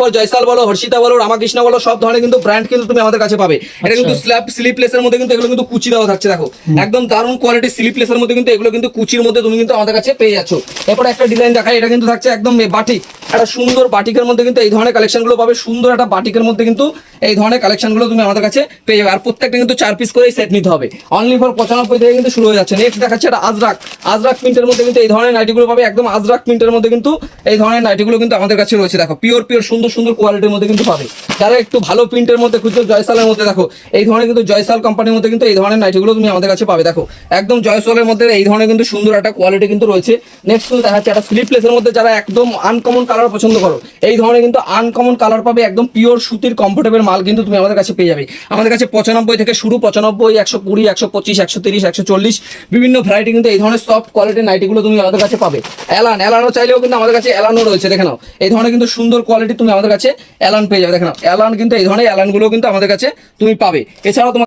For জয়সাল বলো, হর্ষিতা বলো, রামাকৃষ্ণ বলো, সব ধরনের কিন্তু ব্র্যান্ড কিন্তু তুমি আমাদের কাছে পাবে। এটা কিন্তু স্লিপলেস এর মধ্যে কিন্তু এগুলো কিন্তু কুচি দেওয়া থাকছে, দেখো একদম দারুণ কোয়ালিটি স্লিপলেস এর মধ্যে কিন্তু এগুলো কিন্তু কুচির মধ্যে তুমি কিন্তু আমাদের কাছে পেয়ে যাচ্ছ। এরপর একটা ডিজাইন দেখাই, এটা কিন্তু থাকছে একদম বাটিক, একটা সুন্দর বাটিকের মধ্যে কিন্তু এই ধরনের কালেকশন গুলো পাবে। সুন্দর একটা বাটিকের মধ্যে কিন্তু এই ধরনের কালেকশন গুলো তুমি আমাদের কাছে পেয়ে যাবে। আর প্রত্যেকটা কিন্তু 4 পিস করে সেট নিতে হবে, অনলি ফর 95 থেকে কিন্তু শুরু হয়ে যাচ্ছে। নেক্সট দেখাচ্ছে এটা আজরাক প্রিন্টের মধ্যে কিন্তু এই ধরনের নাইটিগুলো পাবে, একদম আজরাক প্রিন্টের মধ্যে কিন্তু এই ধরনের নাইটিগুলো কিন্তু আমাদের কাছে রয়েছে। দেখো পিওর সুন্দর সুন্দর কোয়ালিটির মধ্যে কিন্তু পাবে। যারা একটু ভালো প্রিন্টের মধ্যে খুঁজছো, জয়সালের মধ্যে দেখো এই ধরনের কিন্তু জয়সাল কোম্পানির মধ্যে কিন্তু এই ধরনের নাইটিগুলো তুমি আমাদের কাছে পাবে। দেখো একদম জয়সালের মধ্যে এই ধরনের কিন্তু সুন্দর একটা কোয়ালিটি কিন্তু রয়েছে। নেক্সট কিন্তু দেখাচ্ছে একটা স্লিপলেসের মধ্যে, যারা একদম আনকমন কালার পছন্দ করো, এই ধরনের কিন্তু আনকমন কালার পাবে, একদম পিওর সুতির কমফোর্টেবল মাল কিন্তু তুমি আমাদের কাছে পেয়ে যাবে। আমাদের কাছে 95 থেকে শুরু, 95, 120, 125, 130, 140 বিভিন্ন ভ্যারাইটি কিন্তু এই ধরনের সফট কোয়ালিটির নাইটিগুলো তুমি আমাদের কাছে পাবে। এলানও চাইলেও কিন্তু আমাদের কাছে এলানও রয়েছে, দেখে নাও এই ধরনের কিন্তু সুন্দর কোয়ালিটি তুমি আমাদের কাছে এলান পেয়ে যাবে। দেখে নাও এলান কিন্তু এই ধরনের এলানগুলো কিন্তু আমাদের কাছে তুমি পাবে। এছাড়াও তোমার